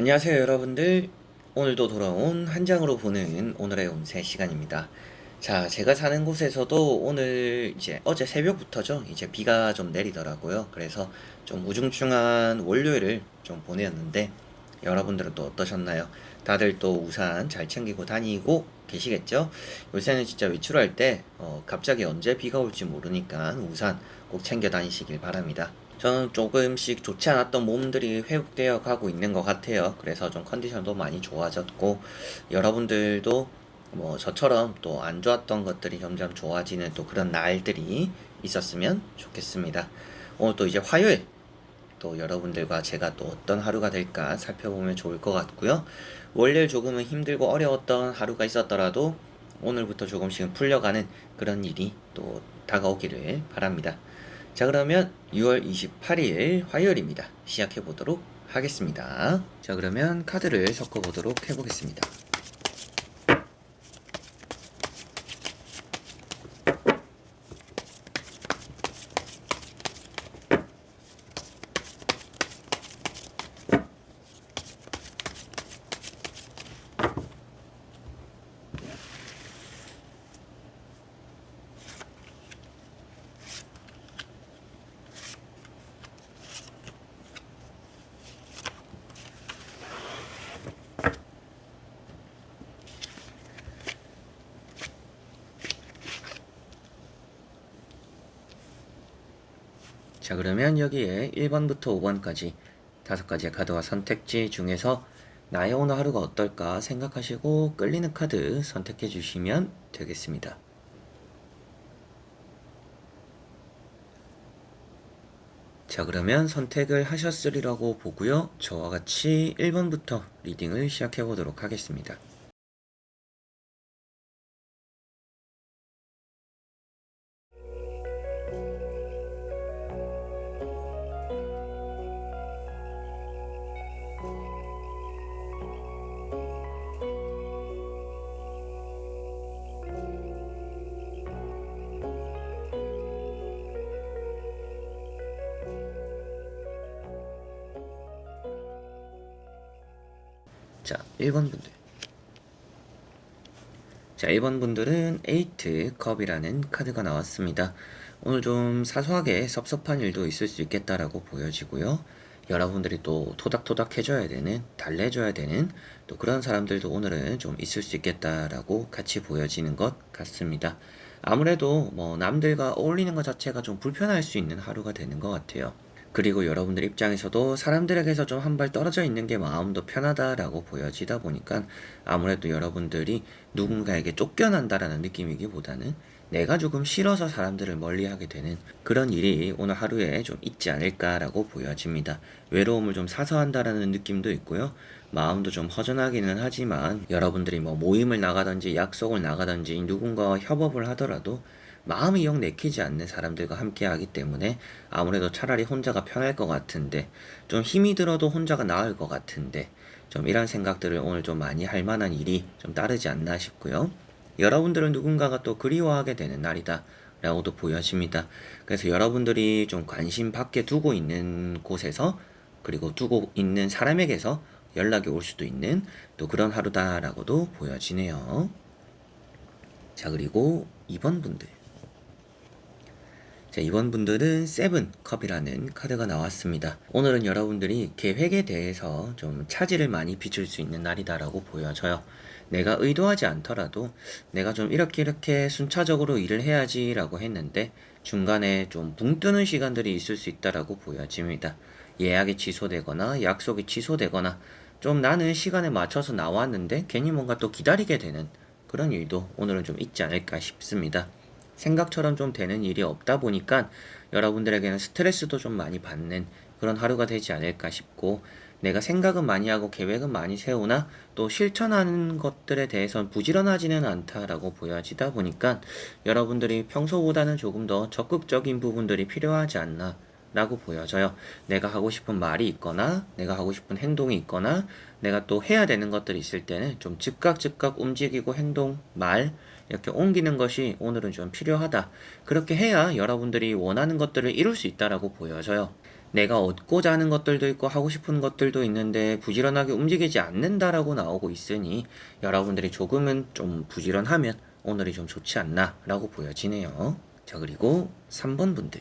안녕하세요 여러분들. 오늘도 돌아온 한 장으로 보는 오늘의 운세 시간입니다. 자, 제가 사는 곳에서도 오늘 이제 어제 새벽부터죠, 이제 비가 좀 내리더라고요. 그래서 좀 우중충한 월요일을 좀 보내었는데, 여러분들은 또 어떠셨나요? 다들 또 우산 잘 챙기고 다니고 계시겠죠? 요새는 진짜 외출할 때 갑자기 언제 비가 올지 모르니까 우산 꼭 챙겨 다니시길 바랍니다. 저는 조금씩 좋지 않았던 몸들이 회복되어 가고 있는 것 같아요. 그래서 좀 컨디션도 많이 좋아졌고, 여러분들도 뭐 저처럼 또 안 좋았던 것들이 점점 좋아지는 또 그런 날들이 있었으면 좋겠습니다. 오늘 또 이제 화요일, 또 여러분들과 제가 또 어떤 하루가 될까 살펴보면 좋을 것 같고요. 월요일 조금은 힘들고 어려웠던 하루가 있었더라도 오늘부터 조금씩은 풀려가는 그런 일이 또 다가오기를 바랍니다. 자, 그러면 6월 28일 화요일입니다. 시작해 보도록 하겠습니다. 자, 그러면 카드를 섞어 보도록 해보겠습니다. 자, 그러면 여기에 1번부터 5번까지 5가지의 카드와 선택지 중에서 나의 오늘 하루가 어떨까 생각하시고 끌리는 카드 선택해 주시면 되겠습니다. 자, 그러면 선택을 하셨으리라고 보고요. 저와 같이 1번부터 리딩을 시작해 보도록 하겠습니다. 자, 1번 분들. 자, 1번 분들은 에이트 컵이라는 카드가 나왔습니다. 오늘 좀 사소하게 섭섭한 일도 있을 수 있겠다라고 보여지고요. 여러분들이 또 토닥토닥 해줘야 되는, 달래줘야 되는 또 그런 사람들도 오늘은 좀 있을 수 있겠다라고 같이 보여지는 것 같습니다. 아무래도 뭐 남들과 어울리는 것 자체가 좀 불편할 수 있는 하루가 되는 것 같아요. 그리고 여러분들 입장에서도 사람들에게서 좀 한 발 떨어져 있는 게 마음도 편하다라고 보여지다 보니까 아무래도 여러분들이 누군가에게 쫓겨난다라는 느낌이기보다는 내가 조금 싫어서 사람들을 멀리하게 되는 그런 일이 오늘 하루에 좀 있지 않을까라고 보여집니다. 외로움을 좀 사서한다라는 느낌도 있고요. 마음도 좀 허전하기는 하지만 여러분들이 뭐 모임을 나가든지 약속을 나가든지 누군가와 협업을 하더라도 마음이 영 내키지 않는 사람들과 함께 하기 때문에 아무래도 차라리 혼자가 편할 것 같은데, 좀 힘이 들어도 혼자가 나을 것 같은데, 좀 이런 생각들을 오늘 좀 많이 할 만한 일이 좀 따르지 않나 싶고요. 여러분들은 누군가가 또 그리워하게 되는 날이다 라고도 보여집니다. 그래서 여러분들이 좀 관심 밖에 두고 있는 곳에서, 그리고 두고 있는 사람에게서 연락이 올 수도 있는 또 그런 하루다라고도 보여지네요. 자, 그리고 2번 분들. 자, 이번 분들은 세븐컵이라는 카드가 나왔습니다. 오늘은 여러분들이 계획에 대해서 좀 차질을 많이 빚을 수 있는 날이다라고 보여져요. 내가 의도하지 않더라도 내가 좀 이렇게 순차적으로 일을 해야지라고 했는데 중간에 좀 붕 뜨는 시간들이 있을 수 있다라고 보여집니다. 예약이 취소되거나 약속이 취소되거나 좀 나는 시간에 맞춰서 나왔는데 괜히 뭔가 또 기다리게 되는 그런 일도 오늘은 좀 있지 않을까 싶습니다. 생각처럼 좀 되는 일이 없다 보니까 여러분들에게는 스트레스도 좀 많이 받는 그런 하루가 되지 않을까 싶고, 내가 생각은 많이 하고 계획은 많이 세우나 또 실천하는 것들에 대해선 부지런하지는 않다라고 보여지다 보니까 여러분들이 평소보다는 조금 더 적극적인 부분들이 필요하지 않나 라고 보여져요. 내가 하고 싶은 말이 있거나 내가 하고 싶은 행동이 있거나 내가 또 해야 되는 것들이 있을 때는 좀 즉각 움직이고 행동, 말 이렇게 옮기는 것이 오늘은 좀 필요하다. 그렇게 해야 여러분들이 원하는 것들을 이룰 수 있다라고 보여져요. 내가 얻고자 하는 것들도 있고 하고 싶은 것들도 있는데 부지런하게 움직이지 않는다라고 나오고 있으니 여러분들이 조금은 좀 부지런하면 오늘이 좀 좋지 않나라고 보여지네요. 자, 그리고 3번 분들.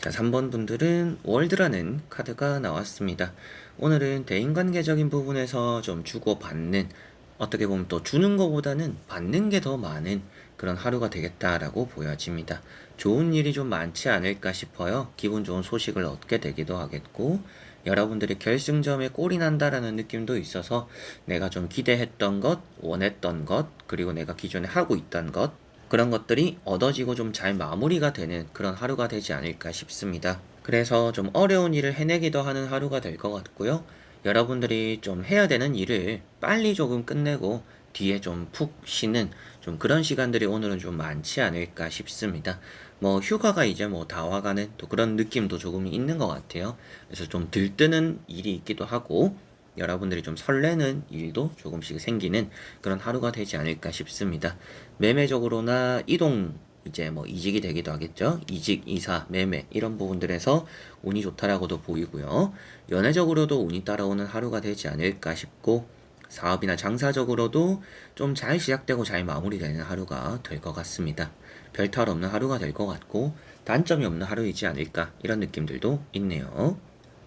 자, 3번 분들은 월드라는 카드가 나왔습니다. 오늘은 대인관계적인 부분에서 좀 주고받는, 어떻게 보면 또 주는 것보다는 받는 게 더 많은 그런 하루가 되겠다라고 보여집니다. 좋은 일이 좀 많지 않을까 싶어요. 기분 좋은 소식을 얻게 되기도 하겠고, 여러분들이 결승점에 골이 난다라는 느낌도 있어서 내가 좀 기대했던 것, 원했던 것, 그리고 내가 기존에 하고 있던 것, 그런 것들이 얻어지고 좀 잘 마무리가 되는 그런 하루가 되지 않을까 싶습니다. 그래서 좀 어려운 일을 해내기도 하는 하루가 될 것 같고요. 여러분들이 좀 해야 되는 일을 빨리 조금 끝내고 뒤에 좀 푹 쉬는 좀 그런 시간들이 오늘은 좀 많지 않을까 싶습니다. 뭐 휴가가 이제 뭐 다 와가는 또 그런 느낌도 조금 있는 것 같아요. 그래서 좀 들뜨는 일이 있기도 하고 여러분들이 좀 설레는 일도 조금씩 생기는 그런 하루가 되지 않을까 싶습니다. 매매적으로나 이동, 이제 뭐 이직이 되기도 하겠죠. 이직, 이사, 매매 이런 부분들에서 운이 좋다라고도 보이고요. 연애적으로도 운이 따라오는 하루가 되지 않을까 싶고, 사업이나 장사적으로도 좀 잘 시작되고 잘 마무리되는 하루가 될 것 같습니다. 별 탈 없는 하루가 될 것 같고 단점이 없는 하루이지 않을까 이런 느낌들도 있네요.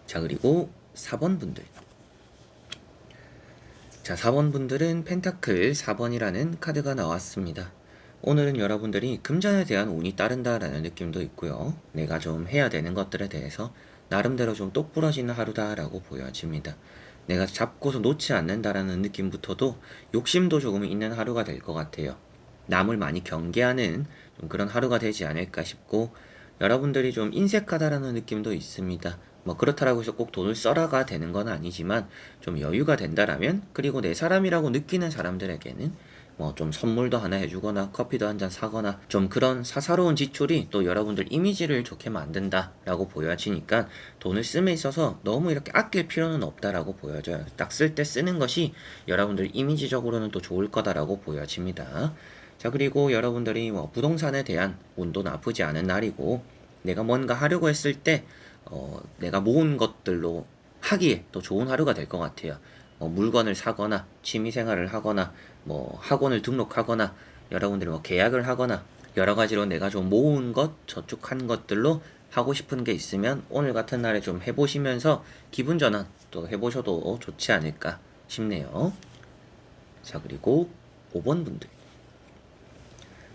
자, 그리고 4번 분들. 자, 4번 분들은 펜타클 4번이라는 카드가 나왔습니다. 오늘은 여러분들이 금전에 대한 운이 따른다라는 느낌도 있고요. 내가 좀 해야 되는 것들에 대해서 나름대로 좀 똑부러지는 하루다라고 보여집니다. 내가 잡고서 놓지 않는다라는 느낌부터도 욕심도 조금 있는 하루가 될 것 같아요. 남을 많이 경계하는 좀 그런 하루가 되지 않을까 싶고, 여러분들이 좀 인색하다라는 느낌도 있습니다. 뭐 그렇다라고 해서 꼭 돈을 써라가 되는 건 아니지만 좀 여유가 된다라면, 그리고 내 사람이라고 느끼는 사람들에게는 뭐 좀 선물도 하나 해주거나 커피도 한 잔 사거나 좀 그런 사사로운 지출이 또 여러분들 이미지를 좋게 만든다라고 보여지니까 돈을 씀에 있어서 너무 이렇게 아낄 필요는 없다라고 보여져요. 딱 쓸 때 쓰는 것이 여러분들 이미지적으로는 또 좋을 거다라고 보여집니다. 자, 그리고 여러분들이 뭐 부동산에 대한 운도 나쁘지 않은 날이고, 내가 뭔가 하려고 했을 때 내가 모은 것들로 하기에 또 좋은 하루가 될 것 같아요. 물건을 사거나 취미생활을 하거나 뭐 학원을 등록하거나 여러분들이 뭐 계약을 하거나 여러 가지로 내가 좀 모은 것, 저축한 것들로 하고 싶은 게 있으면 오늘 같은 날에 좀 해보시면서 기분 전환 또 해보셔도 좋지 않을까 싶네요. 자, 그리고 5번 분들.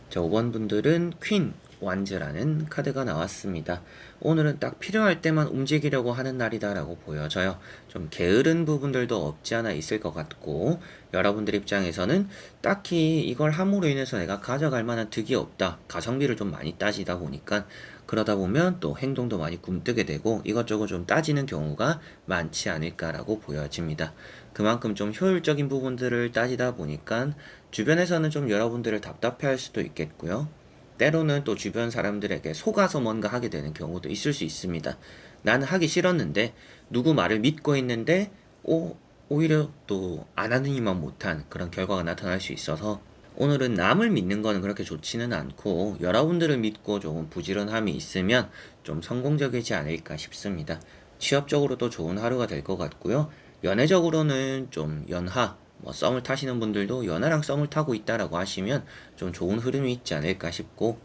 자, 5번 분들은 퀸 완즈라는 카드가 나왔습니다. 오늘은 딱 필요할 때만 움직이려고 하는 날이다라고 보여져요. 좀 게으른 부분들도 없지 않아 있을 것 같고, 여러분들 입장에서는 딱히 이걸 함으로 인해서 내가 가져갈 만한 득이 없다, 가성비를 좀 많이 따지다 보니까, 그러다 보면 또 행동도 많이 굼뜨게 되고 이것저것 좀 따지는 경우가 많지 않을까라고 보여집니다. 그만큼 좀 효율적인 부분들을 따지다 보니까 주변에서는 좀 여러분들을 답답해할 수도 있겠고요. 때로는 또 주변 사람들에게 속아서 뭔가 하게 되는 경우도 있을 수 있습니다. 나는 하기 싫었는데 누구 말을 믿고 있는데 오히려 또 안 하느니만 못한 그런 결과가 나타날 수 있어서 오늘은 남을 믿는 거는 그렇게 좋지는 않고 여러분들을 믿고 조금 부지런함이 있으면 좀 성공적이지 않을까 싶습니다. 취업적으로도 좋은 하루가 될 것 같고요. 연애적으로는 좀 연하, 뭐 썸을 타시는 분들도 연하랑 썸을 타고 있다라고 하시면 좀 좋은 흐름이 있지 않을까 싶고,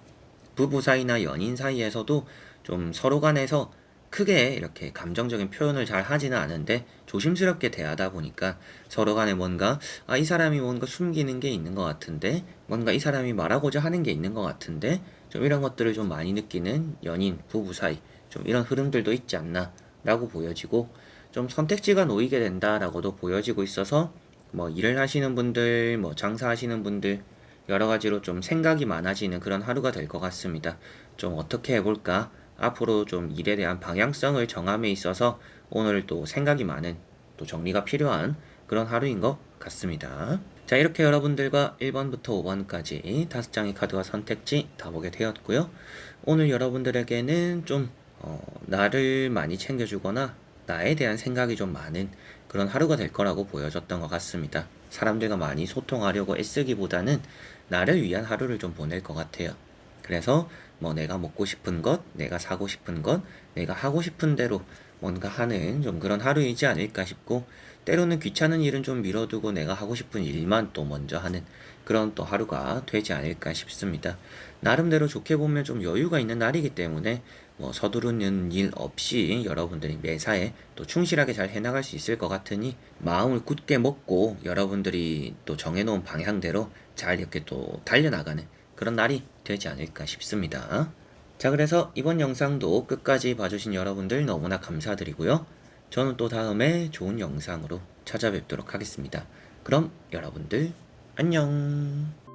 부부 사이나 연인 사이에서도 좀 서로 간에서 크게 이렇게 감정적인 표현을 잘 하지는 않은데 조심스럽게 대하다 보니까 서로 간에 뭔가 이 사람이 뭔가 숨기는 게 있는 것 같은데, 뭔가 이 사람이 말하고자 하는 게 있는 것 같은데, 좀 이런 것들을 좀 많이 느끼는 연인, 부부 사이 좀 이런 흐름들도 있지 않나 라고 보여지고, 좀 선택지가 놓이게 된다라고도 보여지고 있어서 뭐 일을 하시는 분들, 뭐 장사하시는 분들 여러 가지로 좀 생각이 많아지는 그런 하루가 될 것 같습니다. 좀 어떻게 해볼까? 앞으로 좀 일에 대한 방향성을 정함에 있어서 오늘 또 생각이 많은, 또 정리가 필요한 그런 하루인 것 같습니다. 자, 이렇게 여러분들과 1번부터 5번까지 5장의 카드와 선택지 다 보게 되었고요. 오늘 여러분들에게는 좀 나를 많이 챙겨주거나 나에 대한 생각이 좀 많은 그런 하루가 될 거라고 보여졌던 것 같습니다. 사람들과 많이 소통하려고 애쓰기보다는 나를 위한 하루를 좀 보낼 것 같아요. 그래서 뭐 내가 먹고 싶은 것, 내가 사고 싶은 것, 내가 하고 싶은 대로 뭔가 하는 좀 그런 하루이지 않을까 싶고, 때로는 귀찮은 일은 좀 미뤄두고 내가 하고 싶은 일만 또 먼저 하는 그런 또 하루가 되지 않을까 싶습니다. 나름대로 좋게 보면 좀 여유가 있는 날이기 때문에 뭐 서두르는 일 없이 여러분들이 매사에 또 충실하게 잘 해나갈 수 있을 것 같으니, 마음을 굳게 먹고 여러분들이 또 정해놓은 방향대로 잘 이렇게 또 달려나가는 그런 날이 되지 않을까 싶습니다. 자, 그래서 이번 영상도 끝까지 봐주신 여러분들 너무나 감사드리고요. 저는 또 다음에 좋은 영상으로 찾아뵙도록 하겠습니다. 그럼 여러분들 안녕.